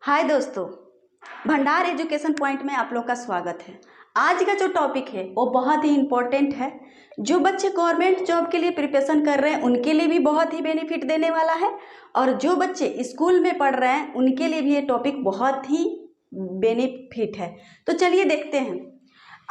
हाय दोस्तों, भंडार education point में आप लोग का स्वागत है। आज का जो टॉपिक है वो बहुत ही इम्पोर्टेंट है। जो बच्चे गवर्नमेंट जॉब के लिए प्रिपरेशन कर रहे हैं उनके लिए भी बहुत ही बेनिफिट देने वाला है, और जो बच्चे स्कूल में पढ़ रहे हैं उनके लिए भी ये टॉपिक बहुत ही बेनिफिट है। तो चलिए देखते हैं।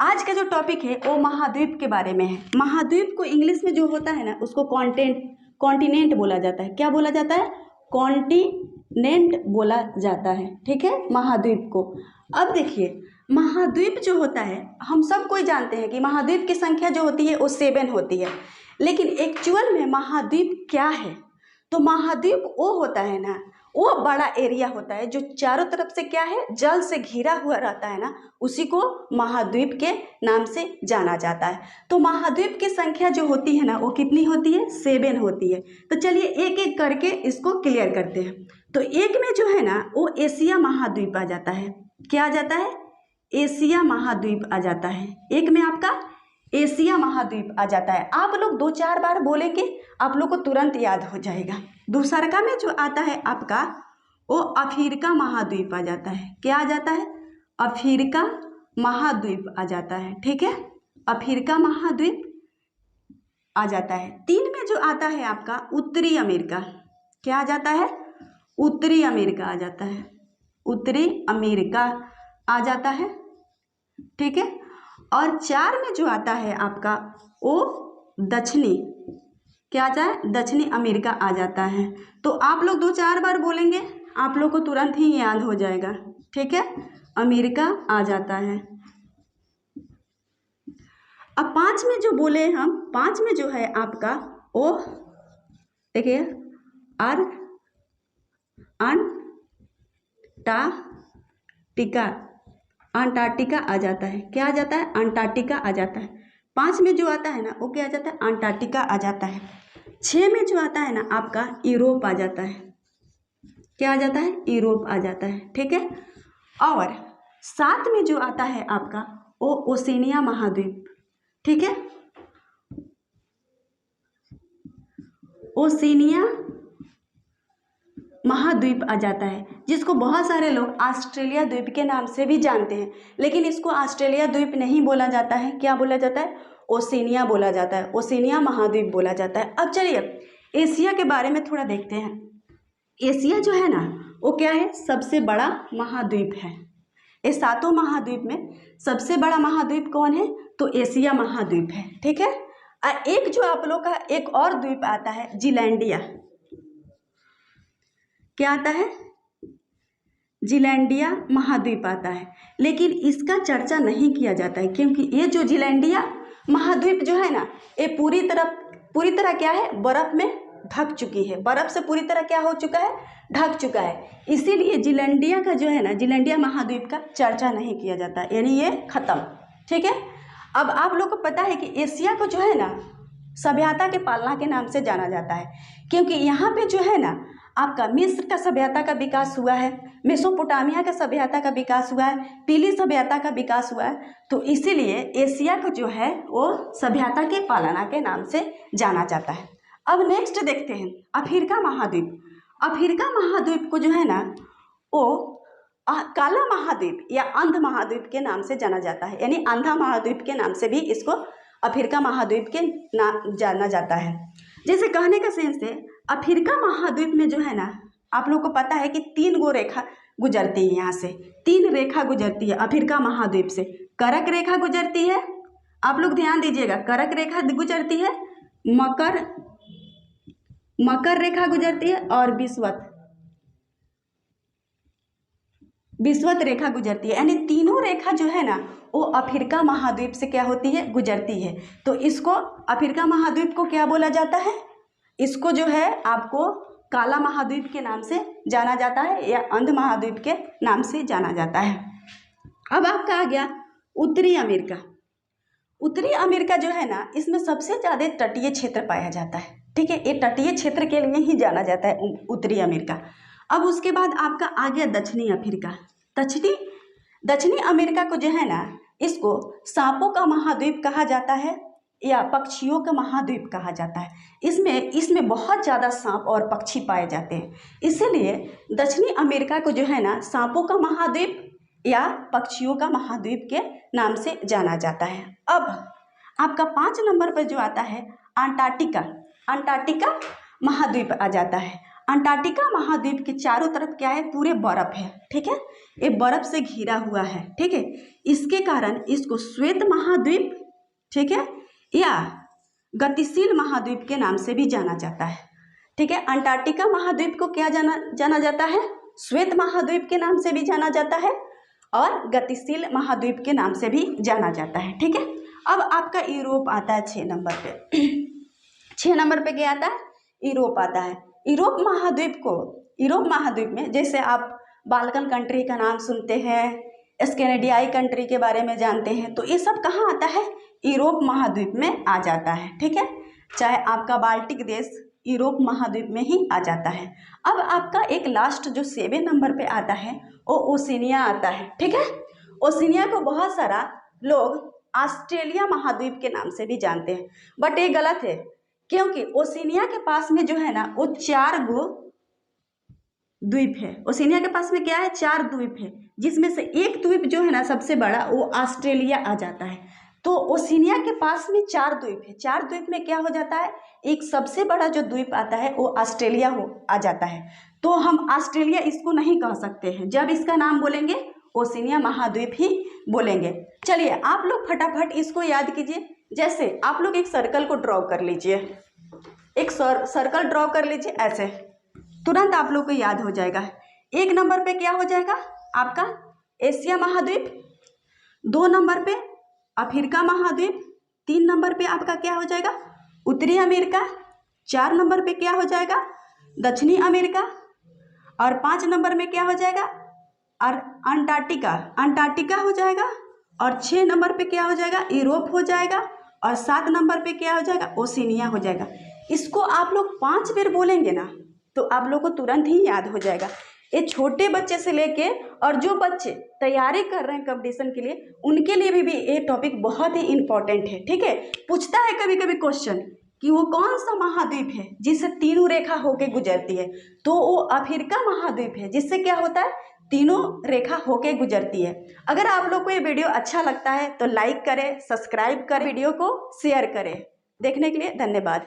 आज का जो टॉपिक है वो महाद्वीप के बारे में है। महाद्वीप को इंग्लिश में जो होता है ना, उसको कॉन्टिनेंट बोला जाता है। क्या बोला जाता है? कॉन्टिनेंट बोला जाता है। ठीक है, महाद्वीप को। अब देखिए, महाद्वीप जो होता है, हम सब कोई जानते हैं कि महाद्वीप की संख्या जो होती है वो 7 होती है। लेकिन एक्चुअल में महाद्वीप क्या है? तो महाद्वीप वो होता है ना, वो बड़ा एरिया होता है जो चारों तरफ से क्या है, जल से घिरा हुआ रहता है ना, उसी को महाद्वीप के नाम से जाना जाता है। तो महाद्वीप की संख्या जो होती है ना, वो कितनी होती है? 7 होती है। तो चलिए एक एक करके इसको क्लियर करते हैं। तो एक में जो है ना, वो एशिया महाद्वीप आ जाता है। क्या आ जाता है? एशिया महाद्वीप आ जाता है। एक में आपका एशिया महाद्वीप आ जाता है। आप लोग 2-4 बार बोलेंगे, आप लोग को तुरंत याद हो जाएगा। दूसरा में जो आता है आपका, वो अफ्रीका महाद्वीप आ जाता है। क्या आ जाता है? अफ्रीका महाद्वीप आ जाता है। ठीक है, अफ्रीका महाद्वीप आ जाता है। 3 में जो आता है आपका उत्तरी अमेरिका। क्या आ जाता है? उत्तरी अमेरिका आ जाता है। उत्तरी अमेरिका आ जाता है। ठीक है, और 4 में जो आता है आपका, वो दक्षिणी, क्या आ जाए? दक्षिणी अमेरिका आ जाता है। तो आप लोग 2-4 बार बोलेंगे, आप लोग को तुरंत ही याद हो जाएगा। ठीक है, अमेरिका आ जाता है। अब 5 में जो बोले हम, 5 में जो है आपका, वो देखिए, अंटार्कटिका आ जाता है। क्या आ जाता है? अंटार्कटिका आ जाता है। 5 में जो आता है ना, वो क्या आ जाता है? अंटार्कटिका आ जाता है। 6 में जो आता है ना आपका, यूरोप आ जाता है। क्या आ जाता है? यूरोप आ जाता है। ठीक है, और 7 में जो आता है आपका, वो ओशिनिया महाद्वीप। ठीक है, ओशिनिया महाद्वीप आ जाता है, जिसको बहुत सारे लोग ऑस्ट्रेलिया द्वीप के नाम से भी जानते हैं, लेकिन इसको ऑस्ट्रेलिया द्वीप नहीं बोला जाता है। क्या बोला जाता है? ओशिनिया बोला जाता है। ओशिनिया महाद्वीप बोला जाता है। अब चलिए एशिया के बारे में थोड़ा देखते हैं। एशिया जो है ना, वो क्या है? सबसे बड़ा महाद्वीप है। इस 7 महाद्वीप में सबसे बड़ा महाद्वीप कौन है? तो एशिया महाद्वीप है। ठीक है, और एक जो आप लोग का एक और द्वीप आता है, जिलैंडिया। क्या आता है? जिलैंडिया महाद्वीप आता है, लेकिन इसका चर्चा नहीं किया जाता है, क्योंकि ये जो जिलैंडिया महाद्वीप जो है ना, ये पूरी तरह क्या है? बर्फ में ढक चुकी है। बर्फ से पूरी तरह क्या हो चुका है? ढक चुका है। इसीलिए जिलैंडिया का जो है ना, जिलैंडिया महाद्वीप का चर्चा नहीं किया जाता, यानी ये खत्म। ठीक है, अब आप लोग को पता है कि एशिया को जो है ना, सभ्यता के पालना के नाम से जाना जाता है, क्योंकि यहाँ पे जो है ना आपका मिस्र का सभ्यता का विकास हुआ है, मेसोपोटामिया का सभ्यता का विकास हुआ है, पीली सभ्यता का विकास हुआ है। तो इसीलिए एशिया को जो है वो सभ्यता के पालना के नाम से जाना जाता है। अब नेक्स्ट देखते हैं अफ्रीका महाद्वीप। अफ्रीका महाद्वीप को जो है ना, वो काला महाद्वीप या अंध महाद्वीप के नाम से जाना जाता है, यानी अंधा महाद्वीप के नाम से भी इसको अफ्रीका महाद्वीप के नाम जाना जाता है। जैसे कहने का सेंस है, अफ्रीका महाद्वीप में जो है ना, आप लोग को पता है कि 3 गो रेखा गुजरती है। यहाँ से 3 रेखा गुजरती है अफ्रीका महाद्वीप से। करक रेखा गुजरती है, आप लोग ध्यान दीजिएगा, करक रेखा गुजरती है, मकर रेखा गुजरती है, और विषुवत रेखा गुजरती है। यानी तीनों रेखा जो है ना, वो अफ्रीका महाद्वीप से क्या होती है? गुजरती है। तो इसको अफ्रीका महाद्वीप को क्या बोला जाता है? इसको जो है आपको काला महाद्वीप के नाम से जाना जाता है, या अंध महाद्वीप के नाम से जाना जाता है। अब आपका आ गया उत्तरी अमेरिका। उत्तरी अमेरिका जो है ना, इसमें सबसे ज़्यादा तटीय क्षेत्र पाया जाता है। ठीक है, ये तटीय क्षेत्र के लिए ही जाना जाता है उत्तरी अमेरिका। अब उसके बाद आपका आ गया दक्षिणी अफ्रीका। दक्षिणी अमेरिका को जो है ना, इसको सांपों का महाद्वीप कहा जाता है, या पक्षियों का महाद्वीप कहा जाता है। इसमें बहुत ज़्यादा सांप और पक्षी पाए जाते हैं, इसीलिए दक्षिणी अमेरिका को जो है ना सांपों का महाद्वीप या पक्षियों का महाद्वीप के नाम से जाना जाता है। अब आपका 5 नंबर पर जो आता है अंटार्कटिका महाद्वीप आ जाता है। अंटार्कटिका महाद्वीप के चारों तरफ क्या है, पूरे बर्फ है, ठीक है, ये बर्फ से घिरा हुआ है, ठीक है। इसके कारण इसको श्वेत महाद्वीप, ठीक है, या गतिशील महाद्वीप के नाम से भी जाना जाता है, ठीक है। अंटार्कटिका महाद्वीप को क्या जाना जाता है, श्वेत महाद्वीप के नाम से भी जाना जाता है और गतिशील महाद्वीप के नाम से भी जाना जाता है, ठीक है। अब आपका यूरोप आता है 6 नंबर पे। 6 नंबर पे क्या आता है, यूरोप आता है। यूरोप महाद्वीप में जैसे आप बाल्कन कंट्री का नाम सुनते हैं, स्कैंडिनेवियाई कंट्री के बारे में जानते हैं, तो ये सब कहाँ आता है, यूरोप महाद्वीप में आ जाता है, ठीक है। चाहे आपका बाल्टिक देश यूरोप महाद्वीप में ही आ जाता है। अब आपका एक लास्ट जो 7 नंबर पे आता है वो ओशिनिया आता है, ठीक है। ओशिनिया को बहुत सारा लोग ऑस्ट्रेलिया महाद्वीप के नाम से भी जानते हैं, बट ये गलत है, क्योंकि ओशिनिया के पास में जो है ना वो 4 गो द्वीप है। ओशिनिया के पास में क्या है, 4 द्वीप है, जिसमें से एक द्वीप जो है ना सबसे बड़ा वो ऑस्ट्रेलिया आ जाता है। तो ओशिनिया के पास में 4 द्वीप है, 4 द्वीप में क्या हो जाता है, एक सबसे बड़ा जो द्वीप आता है वो ऑस्ट्रेलिया आ जाता है। तो हम ऑस्ट्रेलिया इसको नहीं कह सकते हैं, जब इसका नाम बोलेंगे ओशिनिया महाद्वीप ही बोलेंगे। चलिए आप लोग फटाफट इसको याद कीजिए। जैसे आप लोग एक सर्कल को ड्रॉ कर लीजिए, एक सर्कल ड्रॉ कर लीजिए ऐसे, तुरंत आप लोग को याद हो जाएगा। 1 नंबर पे क्या हो जाएगा आपका एशिया महाद्वीप, 2 नंबर पे अफ्रीका महाद्वीप, 3 नंबर पे आपका क्या हो जाएगा उत्तरी अमेरिका, 4 नंबर पे क्या हो जाएगा दक्षिणी अमेरिका, और 5 नंबर में क्या हो जाएगा और अंटार्कटिका हो जाएगा, और 6 नंबर पे क्या हो जाएगा यूरोप हो जाएगा, और 7 नंबर पे क्या हो जाएगा ओशिनिया हो जाएगा। इसको आप लोग 5 बार बोलेंगे ना तो आप लोग को तुरंत ही याद हो जाएगा। ये छोटे बच्चे से लेके और जो बच्चे तैयारी कर रहे हैं कंपटीशन के लिए उनके लिए भी ये टॉपिक बहुत ही इम्पोर्टेंट है, ठीक है। पूछता है कभी कभी क्वेश्चन कि वो कौन सा महाद्वीप है जिससे तीनों रेखा होके गुजरती है, तो वो अफ्रीका महाद्वीप है, जिससे क्या होता है तीनों रेखा होके गुजरती है। अगर आप लोग को ये वीडियो अच्छा लगता है तो लाइक करें, सब्सक्राइब करें, वीडियो को शेयर करें। देखने के लिए धन्यवाद।